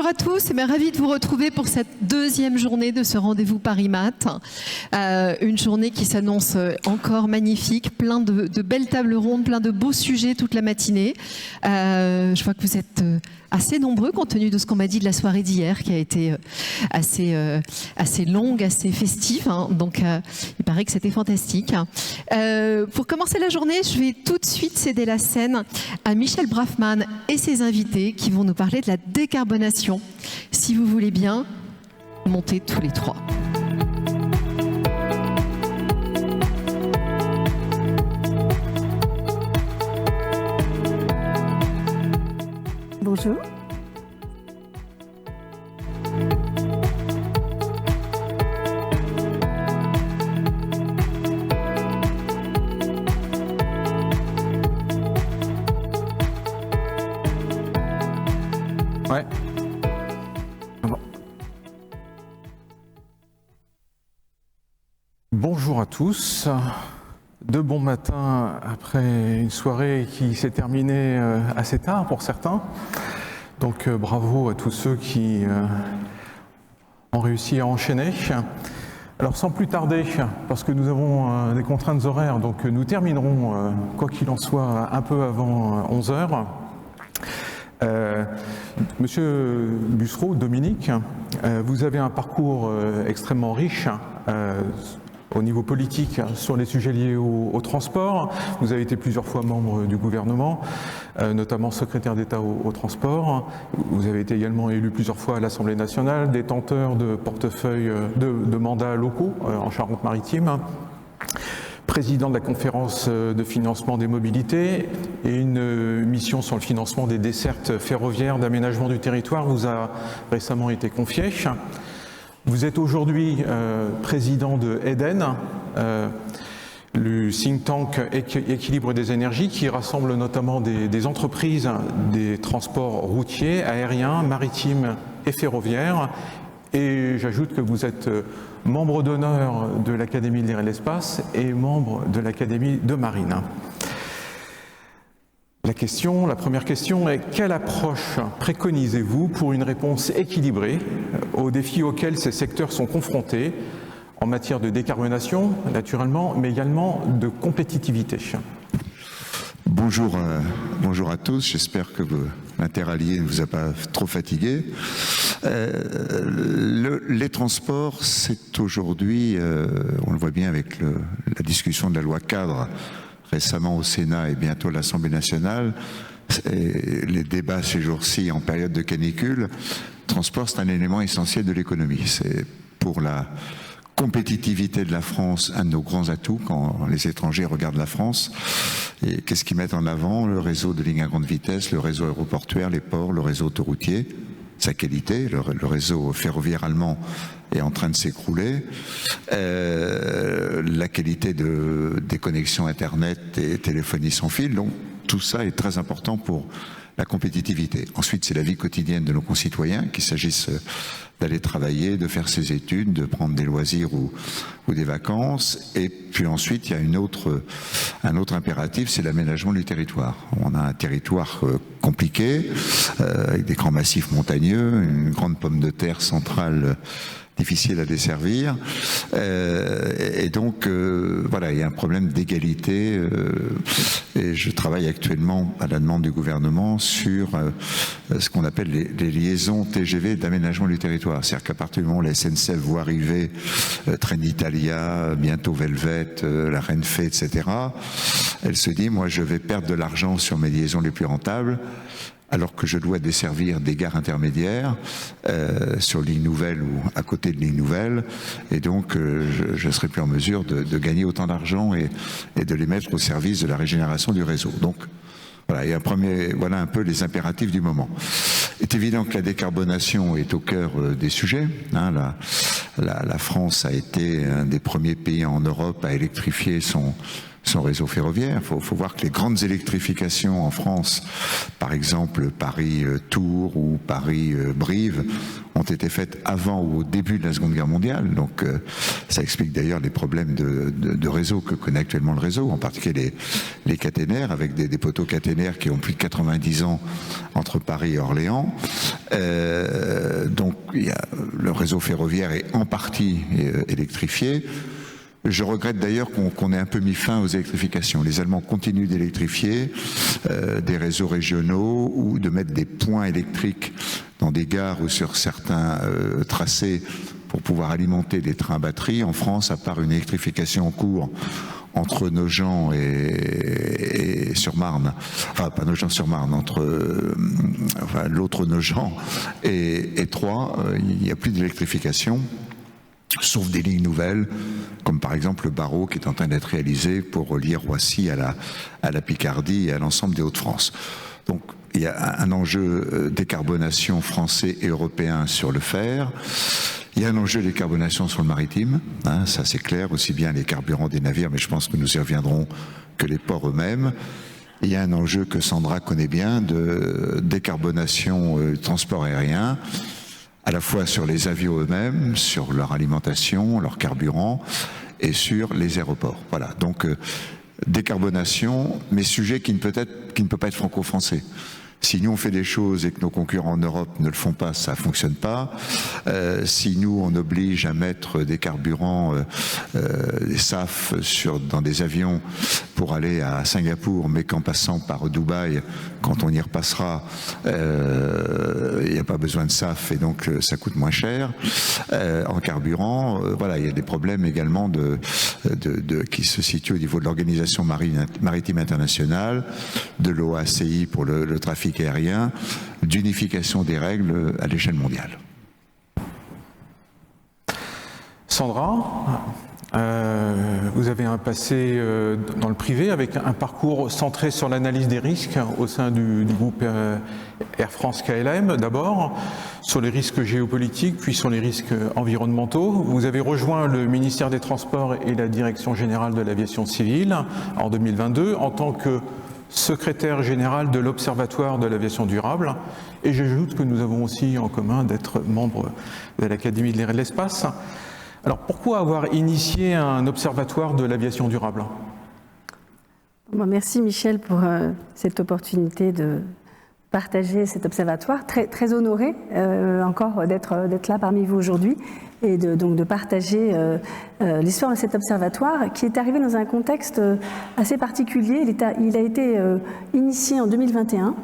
Bonjour à tous, et bien ravi de vous retrouver pour cette deuxième journée de ce rendez-vous Paris Mat. Une journée qui s'annonce encore magnifique, plein de belles tables rondes, plein de beaux sujets toute la matinée. Je vois que vous êtes assez nombreux compte tenu de ce qu'on m'a dit de la soirée d'hier qui a été assez longue, assez festive. Hein. Donc il paraît que c'était fantastique. Pour commencer la journée, je vais tout de suite céder la scène à Michel Brafman et ses invités qui vont nous parler de la décarbonation. Si vous voulez bien, montez tous les trois. Bonjour. Ouais. Bonjour à tous. De bon matin après une soirée qui s'est terminée assez tard pour certains. Donc bravo à tous ceux qui ont réussi à enchaîner. Alors sans plus tarder, parce que nous avons des contraintes horaires, donc nous terminerons, quoi qu'il en soit, un peu avant 11h. Monsieur Bussereau, Dominique, vous avez un parcours extrêmement riche au niveau politique sur les sujets liés au transport. Vous avez été plusieurs fois membre du gouvernement, notamment secrétaire d'État au transport. Vous avez été également élu plusieurs fois à l'Assemblée nationale, détenteur de portefeuille de mandats locaux en Charente-Maritime, président de la conférence de financement des mobilités et une mission sur le financement des dessertes ferroviaires d'aménagement du territoire vous a récemment été confiée. Vous êtes aujourd'hui président de Eden, le think tank équilibre des énergies qui rassemble notamment des entreprises des transports routiers, aériens, maritimes et ferroviaires. Et j'ajoute que vous êtes membre d'honneur de l'Académie de l'air et de l'espace et membre de l'Académie de marine. La première question est: quelle approche préconisez-vous pour une réponse équilibrée aux défis auxquels ces secteurs sont confrontés en matière de décarbonation, naturellement, mais également de compétitivité? Bonjour à tous, j'espère que l'interallié ne vous a pas trop fatigué. Les transports, c'est aujourd'hui, on le voit bien avec la discussion de la loi cadre récemment au Sénat et bientôt à l'Assemblée nationale, les débats ces jours-ci en période de canicule, le transport c'est un élément essentiel de l'économie. C'est pour la compétitivité de la France un de nos grands atouts quand les étrangers regardent la France. Et qu'est-ce qu'ils mettent en avant? Le réseau de lignes à grande vitesse, le réseau aéroportuaire, les ports, le réseau autoroutier, sa qualité, le réseau ferroviaire allemand est en train de s'écrouler, la qualité des connexions Internet et téléphonie sans fil, donc tout ça est très important pour la compétitivité. Ensuite, c'est la vie quotidienne de nos concitoyens, qu'il s'agisse d'aller travailler, de faire ses études, de prendre des loisirs ou des vacances. Et puis ensuite, il y a un autre impératif, c'est l'aménagement du territoire. On a un territoire compliqué, avec des grands massifs montagneux, une grande pomme de terre centrale difficile à desservir, et donc voilà, il y a un problème d'égalité, et je travaille actuellement à la demande du gouvernement sur ce qu'on appelle les liaisons TGV d'aménagement du territoire. C'est-à-dire qu'à partir du moment où la SNCF voit arriver Trenitalia, bientôt Velvet, la Renfe, etc., elle se dit, moi je vais perdre de l'argent sur mes liaisons les plus rentables, alors que je dois desservir des gares intermédiaires sur ligne nouvelle ou à côté de ligne nouvelle, et donc je ne serai plus en mesure de gagner autant d'argent et de les mettre au service de la régénération du réseau. Donc voilà, voilà un peu les impératifs du moment. Il est évident que la décarbonation est au cœur des sujets. Hein, la France a été un des premiers pays en Europe à électrifier son réseau ferroviaire. Il faut voir que les grandes électrifications en France, par exemple Paris-Tours ou Paris-Brive, ont été faites avant ou au début de la Seconde Guerre mondiale. Donc ça explique d'ailleurs les problèmes de réseau que connaît actuellement le réseau, en particulier les caténaires, avec des poteaux caténaires qui ont plus de 90 ans entre Paris et Orléans. Donc le réseau ferroviaire est en partie électrifié. Je regrette d'ailleurs qu'on ait un peu mis fin aux électrifications. Les Allemands continuent d'électrifier des réseaux régionaux ou de mettre des points électriques dans des gares ou sur certains tracés pour pouvoir alimenter des trains batteries. En France, à part une électrification en cours entre Nogent et sur Marne, enfin pas Nogent-sur-Marne, entre l'autre Nogent et Troyes, il n'y a plus d'électrification, sauf des lignes nouvelles, comme par exemple le Barreau qui est en train d'être réalisé pour relier Roissy à la Picardie et à l'ensemble des Hauts-de-France. Donc il y a un enjeu décarbonation français et européen sur le fer. Il y a un enjeu de décarbonation sur le maritime, hein, ça c'est clair, aussi bien les carburants des navires, mais je pense que nous y reviendrons, que les ports eux-mêmes. Il y a un enjeu que Sandra connaît bien de décarbonation transport aérien, à la fois sur les avions eux-mêmes, sur leur alimentation, leur carburant, et sur les aéroports. Voilà, donc décarbonation, mais sujet qui ne peut pas être franco-français. Si nous on fait des choses et que nos concurrents en Europe ne le font pas, ça ne fonctionne pas. Si nous on oblige à mettre des carburants, des SAF dans des avions pour aller à Singapour, mais qu'en passant par Dubaï, quand on y repassera, il n'y a pas besoin de SAF et donc ça coûte moins cher en carburant. Voilà, il y a des problèmes également qui se situent au niveau de l'Organisation maritime internationale, de l'OACI pour le trafic aérien, d'unification des règles à l'échelle mondiale. Sandra, vous avez un passé dans le privé avec un parcours centré sur l'analyse des risques au sein du groupe Air France KLM d'abord, sur les risques géopolitiques, puis sur les risques environnementaux. Vous avez rejoint le ministère des Transports et la Direction générale de l'aviation civile en 2022 en tant que secrétaire général de l'Observatoire de l'aviation durable. Et j'ajoute que nous avons aussi en commun d'être membre de l'Académie de l'air et de l'espace. Alors pourquoi avoir initié un observatoire de l'aviation durable ? Bon, merci Michel pour cette opportunité de partager cet observatoire. Très honoré encore d'être là parmi vous aujourd'hui et donc de partager l'histoire de cet observatoire qui est arrivé dans un contexte assez particulier. Il a été initié en 2021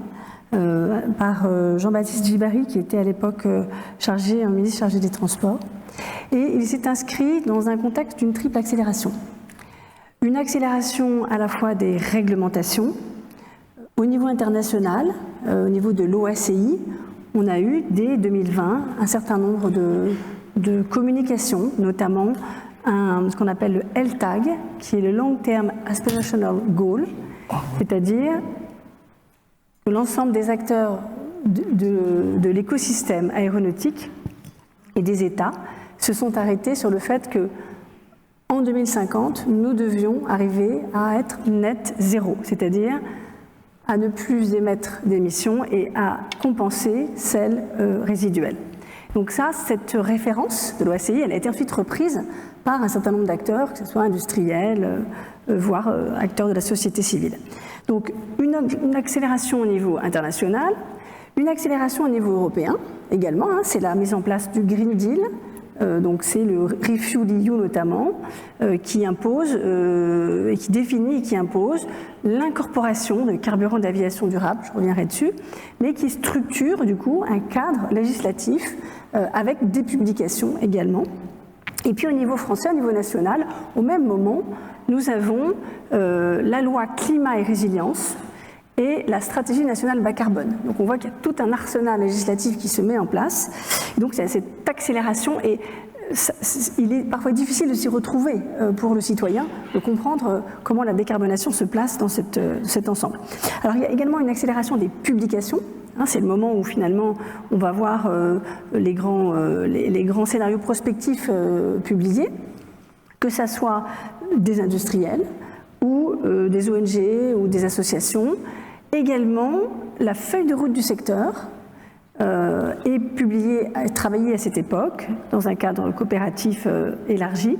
par Jean-Baptiste Djibari qui était à l'époque ministre chargé des Transports. Et il s'est inscrit dans un contexte d'une triple accélération. Une accélération à la fois des réglementations, au niveau international, au niveau de l'OACI, on a eu dès 2020 un certain nombre de communications, notamment ce qu'on appelle le LTAG, qui est le Long Term Aspirational Goal, c'est-à-dire que l'ensemble des acteurs de l'écosystème aéronautique et des États se sont arrêtés sur le fait que en 2050, nous devions arriver à être net zéro, c'est-à-dire à ne plus émettre d'émissions et à compenser celles résiduelles. Donc ça, cette référence de l'OACI, elle a été ensuite reprise par un certain nombre d'acteurs, que ce soit industriels, voire acteurs de la société civile. Donc une accélération au niveau international, une accélération au niveau européen également, c'est la mise en place du Green Deal, donc c'est le ReFuelEU notamment, qui impose, et qui définit et qui impose l'incorporation de carburants d'aviation durable, je reviendrai dessus, mais qui structure du coup un cadre législatif avec des publications également. Et puis au niveau français, au niveau national, au même moment, nous avons la loi climat et résilience et la stratégie nationale bas carbone. Donc on voit qu'il y a tout un arsenal législatif qui se met en place. Et donc c'est cette accélération et il est parfois difficile de s'y retrouver pour le citoyen, de comprendre comment la décarbonation se place dans cet ensemble. Alors il y a également une accélération des publications. C'est le moment où finalement on va voir les grands scénarios prospectifs publiés, que ça soit des industriels ou des ONG ou des associations. Également, la feuille de route du secteur est travaillée à cette époque dans un cadre coopératif élargi.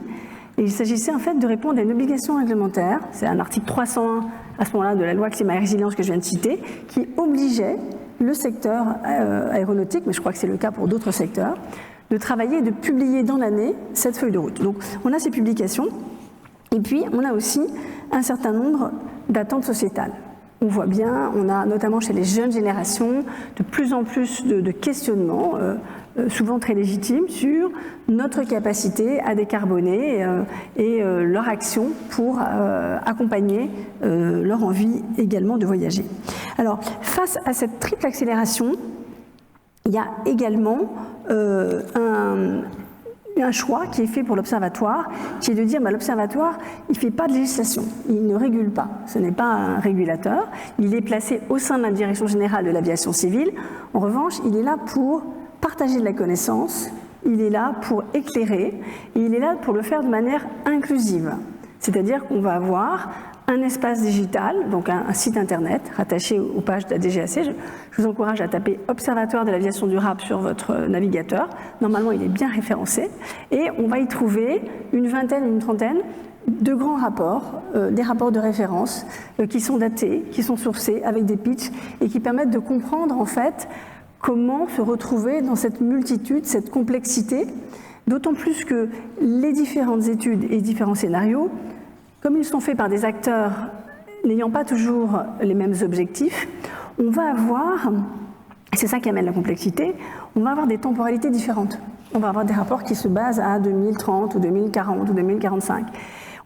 Et il s'agissait en fait de répondre à une obligation réglementaire, c'est un article 301 à ce moment-là de la loi climat et résilience que je viens de citer, qui obligeait le secteur aéronautique, mais je crois que c'est le cas pour d'autres secteurs, de travailler et de publier dans l'année cette feuille de route. Donc on a ces publications, et puis on a aussi un certain nombre d'attentes sociétales. On voit bien, on a notamment chez les jeunes générations de plus en plus de questionnements, souvent très légitimes, sur notre capacité à décarboner et leur action pour accompagner leur envie également de voyager. Alors, face à cette triple accélération, il y a également un choix qui est fait pour l'Observatoire, qui est de dire l'Observatoire, il ne fait pas de législation, il ne régule pas, ce n'est pas un régulateur, il est placé au sein de la Direction générale de l'aviation civile. En revanche, il est là pour partager de la connaissance, il est là pour éclairer, et il est là pour le faire de manière inclusive. C'est-à-dire qu'on va avoir un espace digital, donc un site internet rattaché aux pages de la DGAC. Je vous encourage à taper Observatoire de l'aviation durable sur votre navigateur. Normalement, il est bien référencé. Et on va y trouver une vingtaine, une trentaine de grands rapports, des rapports de référence qui sont datés, qui sont sourcés avec des pitchs et qui permettent de comprendre en fait comment se retrouver dans cette multitude, cette complexité, d'autant plus que les différentes études et différents scénarios, comme ils sont faits par des acteurs n'ayant pas toujours les mêmes objectifs, on va avoir, et c'est ça qui amène la complexité, on va avoir des temporalités différentes. On va avoir des rapports qui se basent à 2030 ou 2040 ou 2045.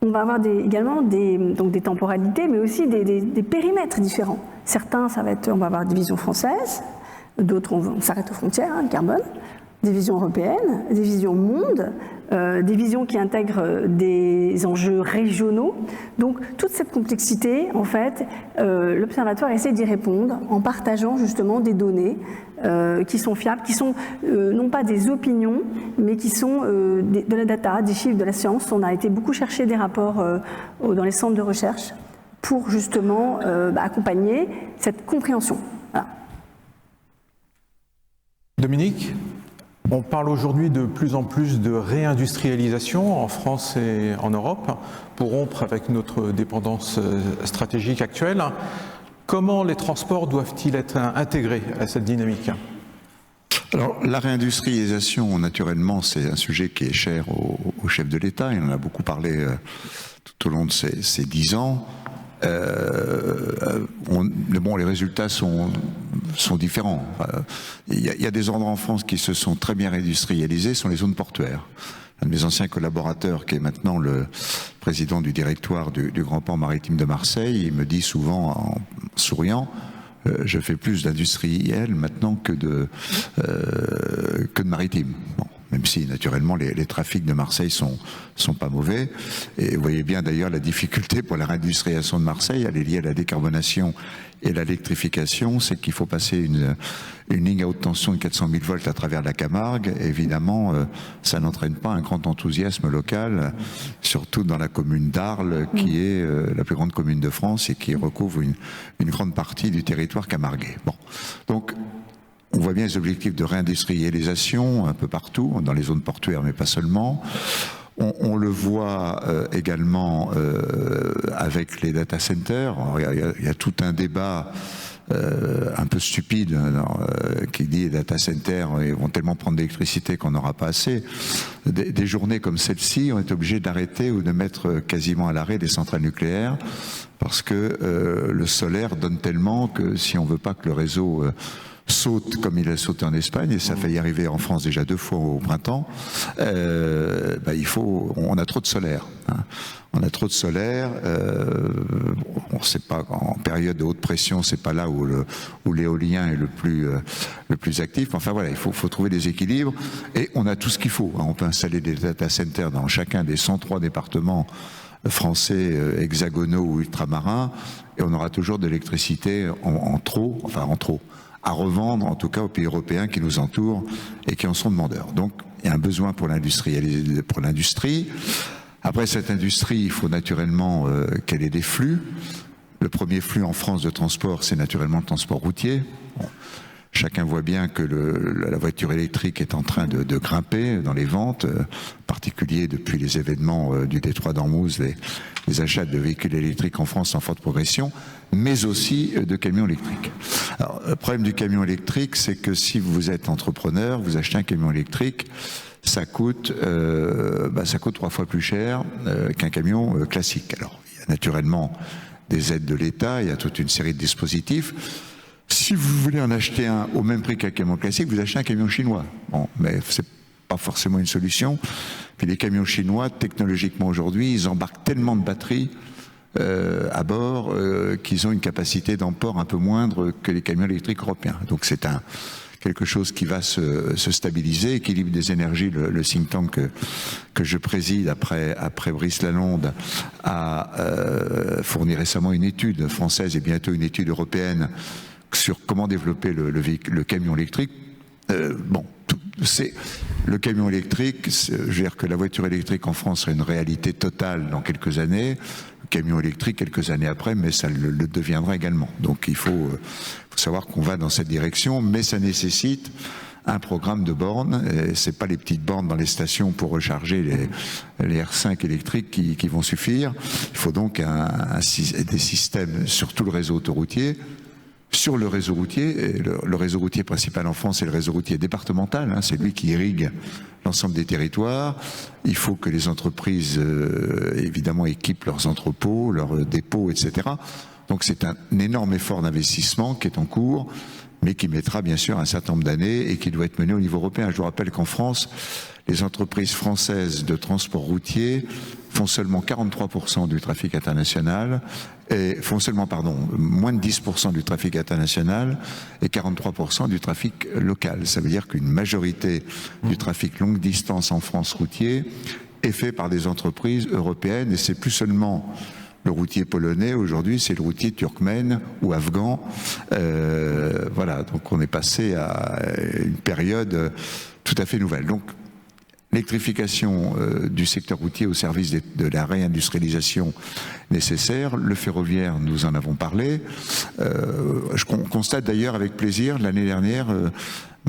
On va avoir également des temporalités, mais aussi des périmètres différents. Certains, on va avoir des visions françaises, d'autres, on s'arrête aux frontières, le carbone, des visions européennes, des visions monde, des visions qui intègrent des enjeux régionaux. Donc toute cette complexité, en fait, l'Observatoire essaie d'y répondre en partageant justement des données qui sont fiables, qui sont non pas des opinions, mais qui sont de la data, des chiffres, de la science. On a été beaucoup chercher des rapports dans les centres de recherche pour justement accompagner cette compréhension. Voilà. Dominique, on parle aujourd'hui de plus en plus de réindustrialisation en France et en Europe pour rompre avec notre dépendance stratégique actuelle. Comment les transports doivent-ils être intégrés à cette dynamique ? Alors, la réindustrialisation, naturellement, c'est un sujet qui est cher au chef de l'État. Il en a beaucoup parlé tout au long de ces 10 ans. Les résultats sont différents. Il y a des endroits en France qui se sont très bien réindustrialisés, sont les zones portuaires. Un de mes anciens collaborateurs, qui est maintenant le président du directoire du Grand Port Maritime de Marseille, il me dit souvent, en souriant, je fais plus d'industriel maintenant que de maritime. Bon. Même si, naturellement, les trafics de Marseille sont pas mauvais. Et vous voyez bien, d'ailleurs, la difficulté pour la réindustrialisation de Marseille, elle est liée à la décarbonation et l'électrification, c'est qu'il faut passer une ligne à haute tension de 400 000 volts à travers la Camargue. Évidemment, ça n'entraîne pas un grand enthousiasme local, surtout dans la commune d'Arles, qui est la plus grande commune de France et qui recouvre une grande partie du territoire camarguais. Bon. Donc, on voit bien les objectifs de réindustrialisation un peu partout, dans les zones portuaires, mais pas seulement. On le voit également avec les data centers. Il y a tout un débat un peu stupide qui dit les data centers ils vont tellement prendre d'électricité qu'on n'aura pas assez. Des journées comme celle-ci, on est obligé d'arrêter ou de mettre quasiment à l'arrêt des centrales nucléaires parce que le solaire donne tellement que si on veut pas que le réseau saute comme il a sauté en Espagne, et ça fait y arriver en France déjà 2 fois au printemps, on a trop de solaire. Hein. On a trop de solaire, on sait pas, en période de haute pression, c'est pas là où l'éolien est le plus actif. Enfin voilà, il faut trouver des équilibres, et on a tout ce qu'il faut. Hein. On peut installer des data centers dans chacun des 103 départements français hexagonaux ou ultramarins, et on aura toujours de l'électricité en trop, à revendre, en tout cas aux pays européens qui nous entourent et qui en sont demandeurs. Donc, il y a un besoin pour l'industrie. Après cette industrie, il faut naturellement qu'elle ait des flux. Le premier flux en France de transport, c'est naturellement le transport routier. Bon. Chacun voit bien que la voiture électrique est en train de grimper dans les ventes, en particulier depuis les événements du détroit d'Ormuz, les achats de véhicules électriques en France en forte progression, mais aussi de camions électriques. Alors, le problème du camion électrique, c'est que si vous êtes entrepreneur, vous achetez un camion électrique, ça coûte 3 fois plus cher qu'un camion classique. Alors, il y a naturellement des aides de l'État, il y a toute une série de dispositifs. Si vous voulez en acheter un au même prix qu'un camion classique, vous achetez un camion chinois. Bon, mais c'est pas forcément une solution. Puis les camions chinois, technologiquement aujourd'hui, ils embarquent tellement de batteries à bord qu'ils ont une capacité d'emport un peu moindre que les camions électriques européens. Donc c'est quelque chose qui va se stabiliser. Équilibre des énergies, le think tank que je préside après Brice Lalonde a fourni récemment une étude française et bientôt une étude européenne sur comment développer le camion électrique. Le camion électrique, je veux dire que la voiture électrique en France sera une réalité totale dans quelques années. Le camion électrique quelques années après, mais ça le deviendra également. Donc il faut savoir qu'on va dans cette direction, mais ça nécessite un programme de bornes. C'est pas les petites bornes dans les stations pour recharger les R5 électriques qui vont suffire. Il faut donc des systèmes sur tout le réseau autoroutier. Sur le réseau routier, le réseau routier principal en France, c'est le réseau routier départemental, hein, c'est lui qui irrigue l'ensemble des territoires. Il faut que les entreprises, évidemment, équipent leurs entrepôts, leurs dépôts, etc. Donc c'est un énorme effort d'investissement qui est en cours, mais qui mettra bien sûr un certain nombre d'années et qui doit être mené au niveau européen. Je vous rappelle qu'en France, les entreprises françaises de transport routier font seulement 43% du trafic international, et font seulement, moins de 10% du trafic international et 43% du trafic local. Ça veut dire qu'une majorité du trafic longue distance en France routier est fait par des entreprises européennes, et c'est plus seulement le routier polonais aujourd'hui, c'est le routier turkmène ou afghan. Voilà, donc on est passé à une période tout à fait nouvelle. Donc, l'électrification du secteur routier au service de la réindustrialisation nécessaire. Le ferroviaire, nous en avons parlé. Je constate d'ailleurs avec plaisir, l'année dernière,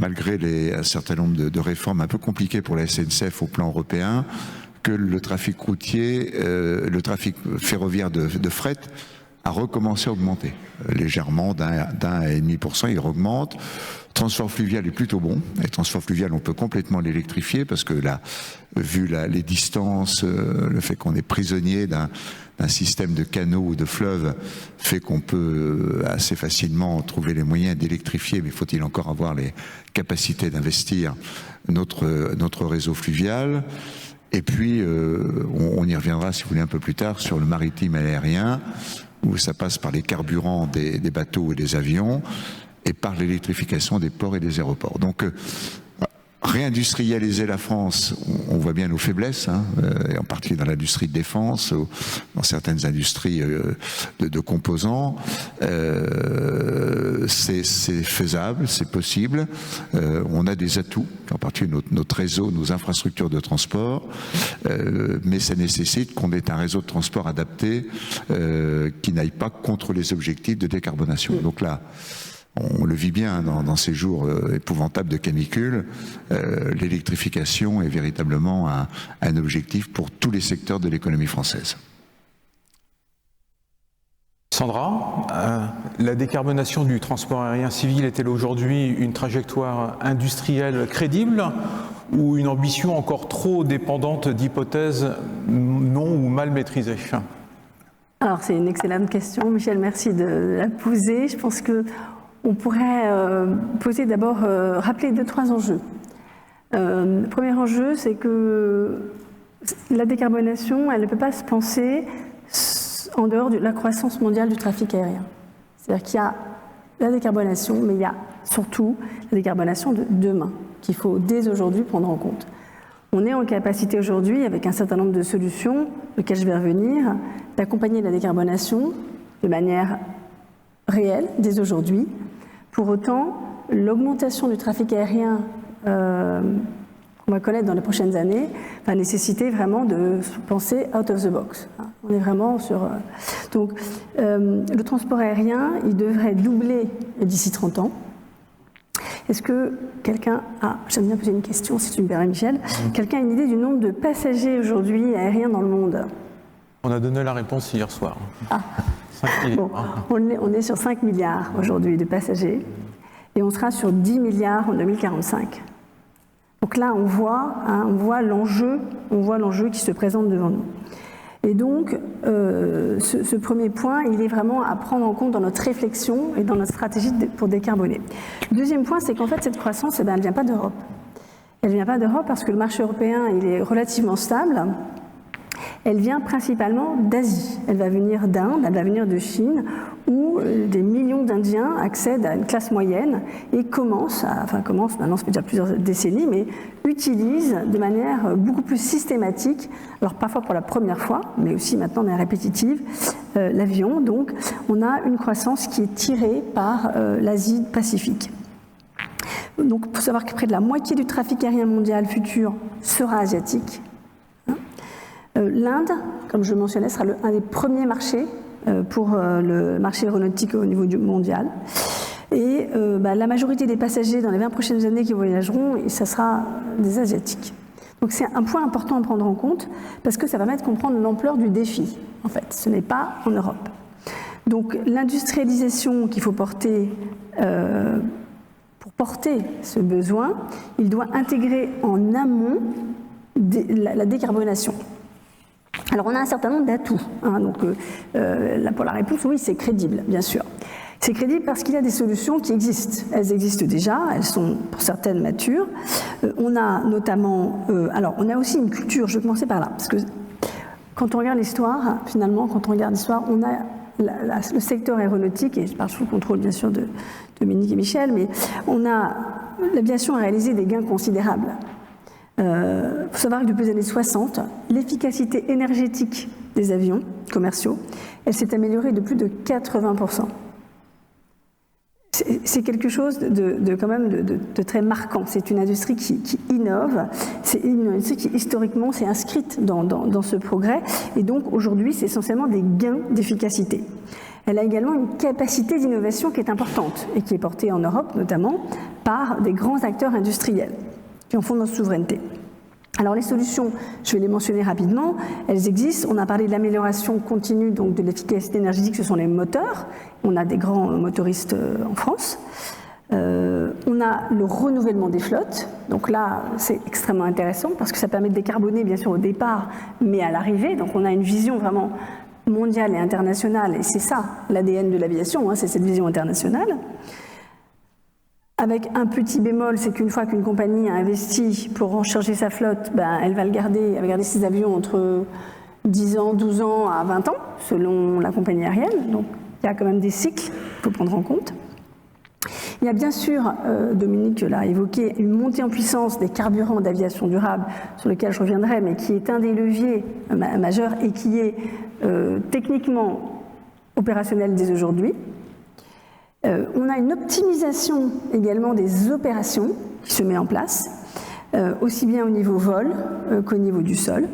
malgré un certain nombre de réformes un peu compliquées pour la SNCF au plan européen, que le trafic routier, le trafic ferroviaire de fret a recommencé à augmenter légèrement d'1,5%, il augmente. Transport fluvial est plutôt bon. Et transport fluvial, on peut complètement l'électrifier parce que là, vu les distances, le fait qu'on est prisonnier d'un système de canaux ou de fleuves fait qu'on peut assez facilement trouver les moyens d'électrifier, mais faut-il encore avoir les capacités d'investir notre réseau fluvial. Et puis, on y reviendra, si vous voulez, un peu plus tard, sur le maritime et l'aérien, où ça passe par les carburants des bateaux et des avions, et par l'électrification des ports et des aéroports. Donc, réindustrialiser la France, on voit bien nos faiblesses, hein, et en particulier dans l'industrie de défense, dans certaines industries de composants. C'est faisable, c'est possible. On a des atouts, en particulier notre réseau, nos infrastructures de transport, mais ça nécessite qu'on ait un réseau de transport adapté qui n'aille pas contre les objectifs de décarbonation. Donc là, on le vit bien dans ces jours épouvantables de canicule. L'électrification est véritablement un objectif pour tous les secteurs de l'économie française. Sandra, la décarbonation du transport aérien civil est-elle aujourd'hui une trajectoire industrielle crédible ou une ambition encore trop dépendante d'hypothèses non ou mal maîtrisées ? Alors c'est une excellente question, Michel, merci de la poser. Je pense que on pourrait poser d'abord, rappeler 2-3 enjeux. Le premier enjeu, c'est que la décarbonation, elle ne peut pas se penser en dehors de la croissance mondiale du trafic aérien. C'est-à-dire qu'il y a la décarbonation, mais il y a surtout la décarbonation de demain, qu'il faut dès aujourd'hui prendre en compte. On est en capacité aujourd'hui, avec un certain nombre de solutions, auxquelles je vais revenir, d'accompagner la décarbonation de manière réelle, dès aujourd'hui. Pour autant, l'augmentation du trafic aérien qu'on va connaître dans les prochaines années va nécessiter vraiment de penser out of the box. On est vraiment sur... Donc, le transport aérien, il devrait doubler d'ici 30 ans. Est-ce que quelqu'un a, j'aime bien poser une question si tu me permets Michel, quelqu'un a une idée du nombre de passagers aujourd'hui aériens dans le monde? On a donné la réponse hier soir. Ah. 5 milliards. Bon, on est sur 5 milliards aujourd'hui de passagers et on sera sur 10 milliards en 2045. Donc là, on voit l'enjeu qui se présente devant nous. Et donc, ce premier point, il est vraiment à prendre en compte dans notre réflexion et dans notre stratégie pour décarboner. Le deuxième point, c'est qu'en fait, cette croissance, elle ne vient pas d'Europe. Elle ne vient pas d'Europe parce que le marché européen, il est relativement stable. Elle vient principalement d'Asie. Elle va venir d'Inde, elle va venir de Chine, où des millions d'Indiens accèdent à une classe moyenne et commencent, maintenant ça fait déjà plusieurs décennies, mais utilisent de manière beaucoup plus systématique, alors parfois pour la première fois, mais aussi maintenant de manière répétitive, l'avion. Donc on a une croissance qui est tirée par l'Asie-Pacifique. Donc il faut savoir que près de la moitié du trafic aérien mondial futur sera asiatique. L'Inde, comme je mentionnais, sera un des premiers marchés pour le marché aéronautique au niveau mondial. Et la majorité des passagers dans les 20 prochaines années qui voyageront, ça sera des Asiatiques. Donc c'est un point important à prendre en compte parce que ça va permettre de comprendre l'ampleur du défi. En fait, ce n'est pas en Europe. Donc l'industrialisation qu'il faut porter pour porter ce besoin, il doit intégrer en amont la décarbonation. Alors on a un certain nombre d'atouts. Donc là pour la réponse, oui, c'est crédible, bien sûr. C'est crédible parce qu'il y a des solutions qui existent. Elles existent déjà, elles sont pour certaines matures. On a notamment, on a aussi une culture. Je vais commencer par là, parce que quand on regarde l'histoire, finalement, on a le secteur aéronautique, et je parle sous le contrôle bien sûr de Dominique et Michel, mais l'aviation a réalisé des gains considérables. Il faut savoir que depuis les années 60, l'efficacité énergétique des avions commerciaux, elle s'est améliorée de plus de 80%. C'est quelque chose de très marquant. C'est une industrie qui innove, c'est une industrie qui historiquement s'est inscrite dans ce progrès, et donc aujourd'hui c'est essentiellement des gains d'efficacité. Elle a également une capacité d'innovation qui est importante et qui est portée en Europe notamment par des grands acteurs industriels qui en font notre souveraineté. Alors les solutions, je vais les mentionner rapidement, elles existent. On a parlé de l'amélioration continue donc de l'efficacité énergétique, ce sont les moteurs. On a des grands motoristes en France. On a le renouvellement des flottes. Donc là, c'est extrêmement intéressant parce que ça permet de décarboner bien sûr au départ, mais à l'arrivée. Donc on a une vision vraiment mondiale et internationale, et c'est ça l'ADN de l'aviation, c'est cette vision internationale. Avec un petit bémol, c'est qu'une fois qu'une compagnie a investi pour recharger sa flotte, elle va garder ses avions entre 10 ans, 12 ans à 20 ans, selon la compagnie aérienne. Donc il y a quand même des cycles qu'il faut prendre en compte. Il y a bien sûr, Dominique l'a évoqué, une montée en puissance des carburants d'aviation durable, sur lequel je reviendrai, mais qui est un des leviers majeurs et qui est techniquement opérationnel dès aujourd'hui. On a une optimisation également des opérations qui se met en place, aussi bien au niveau vol qu'au niveau du sol.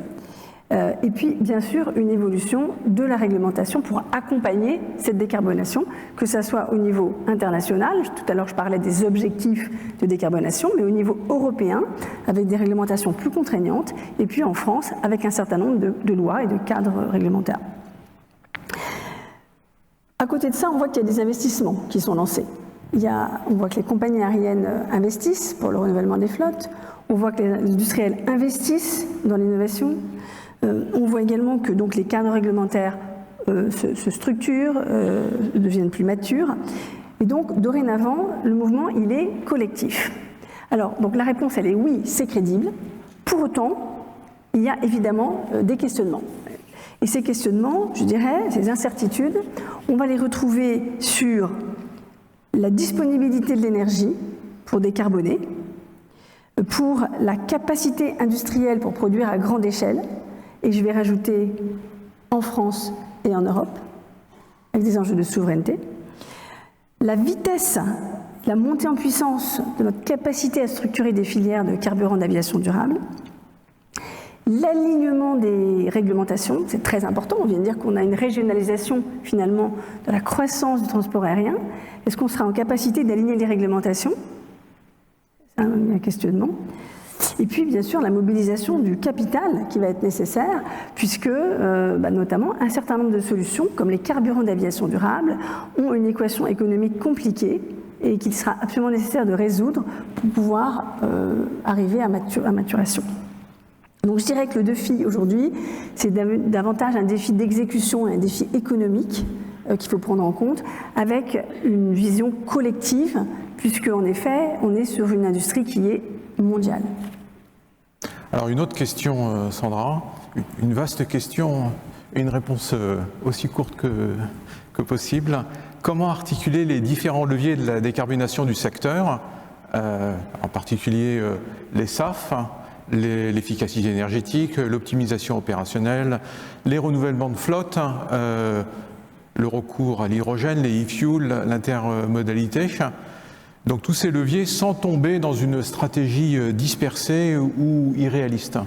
Et puis, bien sûr, une évolution de la réglementation pour accompagner cette décarbonation, que ce soit au niveau international, tout à l'heure je parlais des objectifs de décarbonation, mais au niveau européen, avec des réglementations plus contraignantes, et puis en France, avec un certain nombre de lois et de cadres réglementaires. À côté de ça, on voit qu'il y a des investissements qui sont lancés. On voit que les compagnies aériennes investissent pour le renouvellement des flottes, on voit que les industriels investissent dans l'innovation, on voit également que donc, les cadres réglementaires se structurent, deviennent plus matures, et donc dorénavant, le mouvement il est collectif. Alors, donc la réponse elle est oui, c'est crédible, pour autant, il y a évidemment des questionnements. Et ces questionnements, je dirais, ces incertitudes, on va les retrouver sur la disponibilité de l'énergie pour décarboner, pour la capacité industrielle pour produire à grande échelle, et je vais rajouter en France et en Europe, avec des enjeux de souveraineté, la vitesse, la montée en puissance de notre capacité à structurer des filières de carburants d'aviation durable, l'alignement des réglementations, c'est très important, on vient de dire qu'on a une régionalisation finalement de la croissance du transport aérien. Est-ce qu'on sera en capacité d'aligner les réglementations un questionnement. Et puis, bien sûr, la mobilisation du capital qui va être nécessaire, puisque, notamment, un certain nombre de solutions, comme les carburants d'aviation durable, ont une équation économique compliquée et qu'il sera absolument nécessaire de résoudre pour pouvoir arriver à maturation. Donc, je dirais que le défi aujourd'hui, c'est davantage un défi d'exécution et un défi économique qu'il faut prendre en compte, avec une vision collective, puisque, en effet, on est sur une industrie qui est mondiale. Alors une autre question, Sandra, une vaste question, une réponse aussi courte que possible. Comment articuler les différents leviers de la décarbonation du secteur, en particulier les SAF, l'efficacité énergétique, l'optimisation opérationnelle, les renouvellements de flotte, le recours à l'hydrogène, les e-fuels, l'intermodalité. Donc tous ces leviers sans tomber dans une stratégie dispersée ou irréaliste.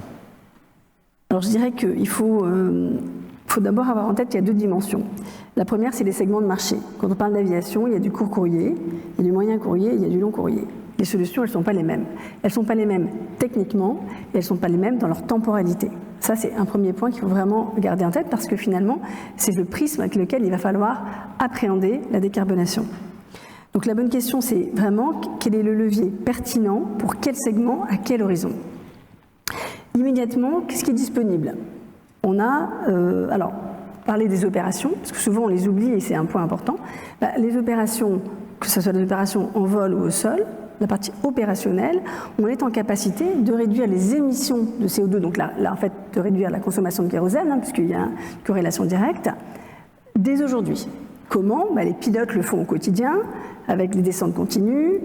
Alors je dirais qu'il faut d'abord avoir en tête qu'il y a deux dimensions. La première, c'est les segments de marché. Quand on parle d'aviation, il y a du court courrier, il y a du moyen courrier, il y a du long courrier. Les solutions, elles ne sont pas les mêmes. Elles ne sont pas les mêmes techniquement et elles ne sont pas les mêmes dans leur temporalité. Ça, c'est un premier point qu'il faut vraiment garder en tête parce que finalement, c'est le prisme avec lequel il va falloir appréhender la décarbonation. Donc la bonne question, c'est vraiment quel est le levier pertinent pour quel segment, à quel horizon. Immédiatement, qu'est-ce qui est disponible? On a, parler des opérations, parce que souvent on les oublie et c'est un point important. Les opérations, que ce soit des opérations en vol ou au sol, la partie opérationnelle, on est en capacité de réduire les émissions de CO2, donc là en fait, de réduire la consommation de kérosène, puisqu'il y a une corrélation directe, dès aujourd'hui. Comment? Les pilotes le font au quotidien, avec des descentes continues,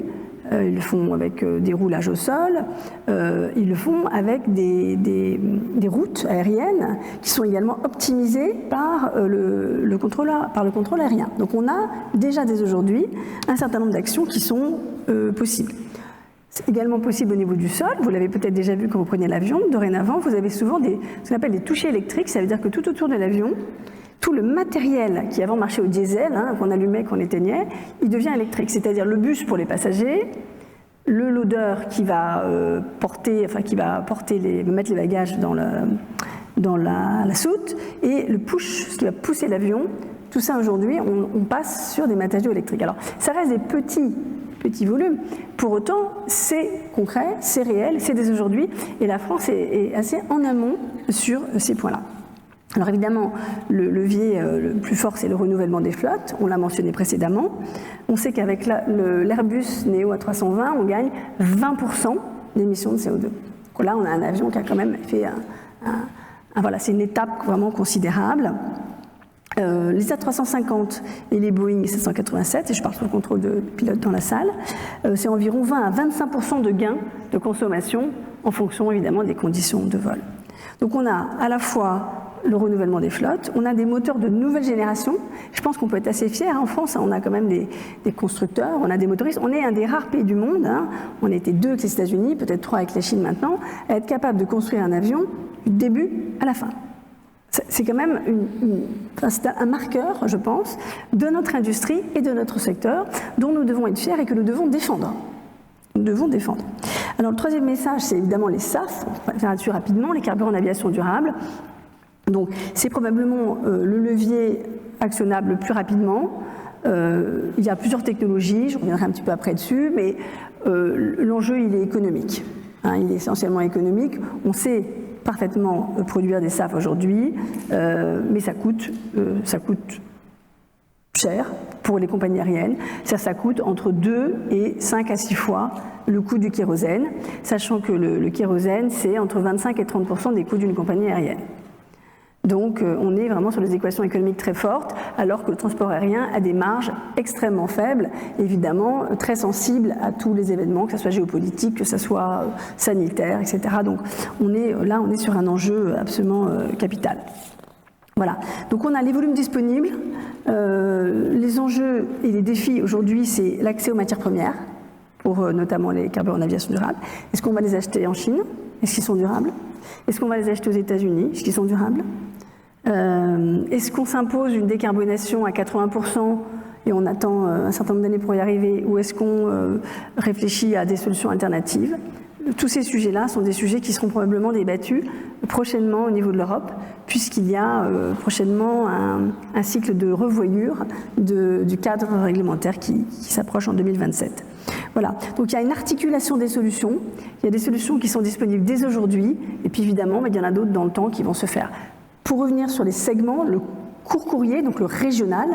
ils le font avec des roulages au sol, ils le font avec des routes aériennes qui sont également optimisées par le contrôle aérien. Donc on a déjà dès aujourd'hui un certain nombre d'actions qui sont possibles. C'est également possible au niveau du sol, vous l'avez peut-être déjà vu quand vous prenez l'avion, dorénavant vous avez souvent ce qu'on appelle des touchés électriques, ça veut dire que tout autour de l'avion, tout le matériel qui avant marchait au diesel, qu'on allumait, qu'on éteignait, il devient électrique. C'est-à-dire le bus pour les passagers, le loader qui va mettre les bagages dans la soute, et le push, ce qui va pousser l'avion. Tout ça aujourd'hui, on passe sur des matériaux électriques. Alors, ça reste des petits volumes. Pour autant, c'est concret, c'est réel, c'est dès aujourd'hui, et la France est assez en amont sur ces points-là. Alors évidemment, le levier le plus fort, c'est le renouvellement des flottes, on l'a mentionné précédemment. On sait qu'avec l'Airbus Neo A320, on gagne 20% d'émissions de CO2. Donc là, on a un avion qui a quand même fait c'est une étape vraiment considérable. Les A350 et les Boeing 787, et je parle sous le contrôle de pilotes dans la salle, c'est environ 20 à 25% de gains de consommation en fonction évidemment des conditions de vol. Donc on a à la fois le renouvellement des flottes, on a des moteurs de nouvelle génération. Je pense qu'on peut être assez fiers. En France, on a quand même des constructeurs, on a des motoristes. On est un des rares pays du monde, on était 2 avec les États-Unis, peut-être 3 avec la Chine maintenant, à être capable de construire un avion du début à la fin. C'est quand même un marqueur, je pense, de notre industrie et de notre secteur dont nous devons être fiers et que nous devons défendre. Nous devons défendre. Alors le troisième message, c'est évidemment les SAF, on va faire là-dessus rapidement, les carburants d'aviation durable. Donc c'est probablement le levier actionnable le plus rapidement. Il y a plusieurs technologies, je reviendrai un petit peu après dessus, mais l'enjeu il est économique. Il est essentiellement économique. On sait parfaitement produire des SAF aujourd'hui, mais ça coûte cher pour les compagnies aériennes. Ça coûte entre 2 et 5 à 6 fois le coût du kérosène, sachant que le kérosène, c'est entre 25 et 30% des coûts d'une compagnie aérienne. Donc on est vraiment sur des équations économiques très fortes, alors que le transport aérien a des marges extrêmement faibles, évidemment très sensibles à tous les événements, que ce soit géopolitique, que ce soit sanitaire, etc. Donc on est sur un enjeu absolument capital. Voilà, donc on a les volumes disponibles, les enjeux et les défis aujourd'hui, c'est l'accès aux matières premières, pour notamment les carburants d'aviation durable. Est-ce qu'on va les acheter en Chine? Est-ce qu'ils sont durables? Est-ce qu'on va les acheter aux États-Unis? Est-ce qu'ils sont durables? Est-ce qu'on s'impose une décarbonation à 80% et on attend un certain nombre d'années pour y arriver, ou est-ce qu'on réfléchit à des solutions alternatives? Tous ces sujets-là sont des sujets qui seront probablement débattus prochainement au niveau de l'Europe, puisqu'il y a prochainement un cycle de revoyure du cadre réglementaire qui s'approche en 2027. Voilà, donc il y a une articulation des solutions, il y a des solutions qui sont disponibles dès aujourd'hui, et puis évidemment, il y en a d'autres dans le temps qui vont se faire. Pour revenir sur les segments, le court courrier, donc le régional,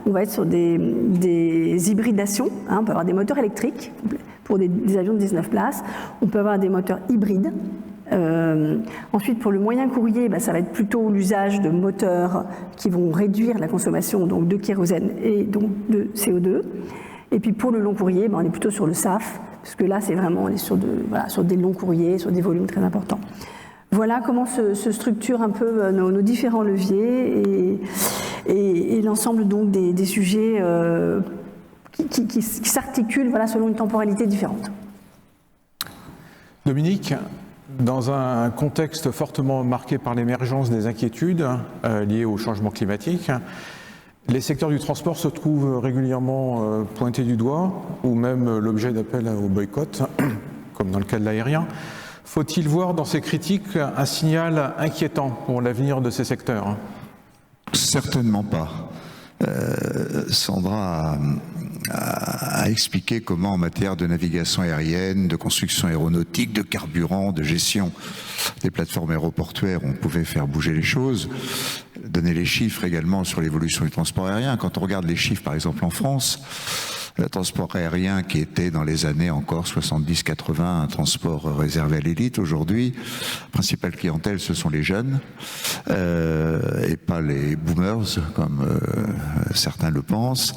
on va être sur des hybridations, on peut avoir des moteurs électriques pour des avions de 19 places, on peut avoir des moteurs hybrides. Ensuite, pour le moyen courrier, ça va être plutôt l'usage de moteurs qui vont réduire la consommation donc, de kérosène et donc de CO2. Et puis pour le long courrier, on est plutôt sur le SAF, parce que là, c'est vraiment, on est sur des longs courriers, sur des volumes très importants. Voilà comment se structurent un peu nos différents leviers et l'ensemble donc des sujets qui s'articulent selon une temporalité différente. Dominique, dans un contexte fortement marqué par l'émergence des inquiétudes liées au changement climatique, les secteurs du transport se trouvent régulièrement pointés du doigt ou même l'objet d'appels au boycott, comme dans le cas de l'aérien. Faut-il voir dans ces critiques un signal inquiétant pour l'avenir de ces secteurs? Certainement pas. Sandra a expliqué comment en matière de navigation aérienne, de construction aéronautique, de carburant, de gestion des plateformes aéroportuaires, on pouvait faire bouger les choses, donner les chiffres également sur l'évolution du transport aérien. Quand on regarde les chiffres par exemple en France, le transport aérien qui était dans les années encore 70-80 un transport réservé à l'élite, aujourd'hui, la principale clientèle ce sont les jeunes et pas les boomers comme certains le pensent.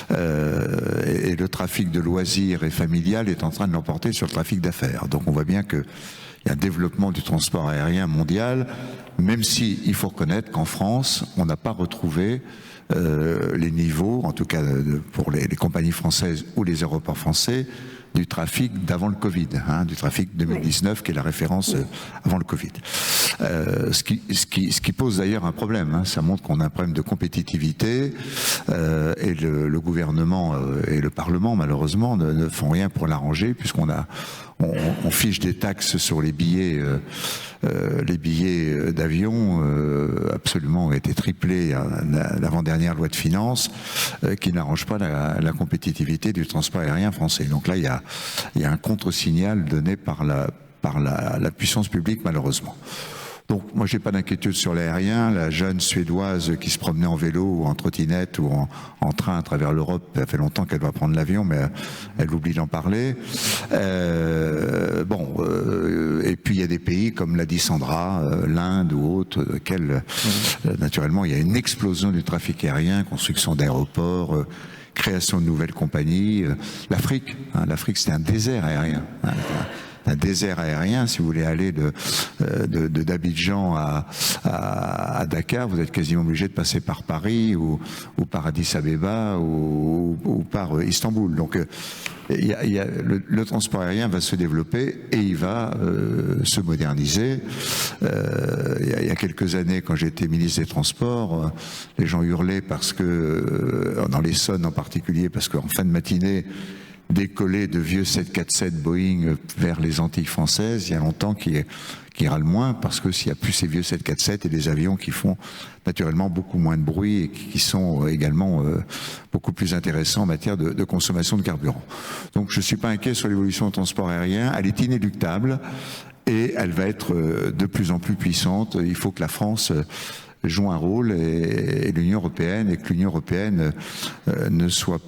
Et le trafic de loisirs et familial est en train de l'emporter sur le trafic d'affaires. Donc on voit bien qu'il y a un développement du transport aérien mondial, même si il faut reconnaître qu'en France, on n'a pas retrouvé les niveaux, en tout cas pour les compagnies françaises ou les aéroports français, du trafic d'avant le Covid, du trafic 2019 qui est la référence avant le Covid. Ce qui pose d'ailleurs un problème, ça montre qu'on a un problème de compétitivité et le gouvernement et le Parlement malheureusement ne font rien pour l'arranger puisqu'on fiche des taxes sur les billets d'avion absolument ont été triplés à l'avant-dernière loi de finances qui n'arrange pas la compétitivité du transport aérien français. Donc là, il y a un contre-signal donné par la puissance publique malheureusement. Donc moi j'ai pas d'inquiétude sur l'aérien. La jeune Suédoise qui se promenait en vélo ou en trottinette ou en train à travers l'Europe, ça fait longtemps qu'elle doit prendre l'avion, mais elle oublie d'en parler. Et puis il y a des pays comme l'a dit Sandra, l'Inde ou autres, lesquels naturellement il y a une explosion du trafic aérien, construction d'aéroports, création de nouvelles compagnies. L'Afrique, c'est un désert aérien. Un désert aérien, si vous voulez aller d'Abidjan à Dakar, vous êtes quasiment obligé de passer par Paris ou par Addis Abeba ou par Istanbul. Donc le transport aérien va se développer et il va se moderniser. Il y a quelques années, quand j'étais ministre des Transports, les gens hurlaient parce que, dans l'Essonne en particulier, parce qu'en fin de matinée, décoller de vieux 747 Boeing vers les Antilles françaises, il y a longtemps qui râle moins parce que s'il n'y a plus ces vieux 747 et des avions qui font naturellement beaucoup moins de bruit et qui sont également beaucoup plus intéressants en matière de consommation de carburant. Donc je ne suis pas inquiet sur l'évolution du transport aérien, elle est inéluctable et elle va être de plus en plus puissante. Il faut que la France joue un rôle et l'Union européenne, et que l'Union européenne ne soit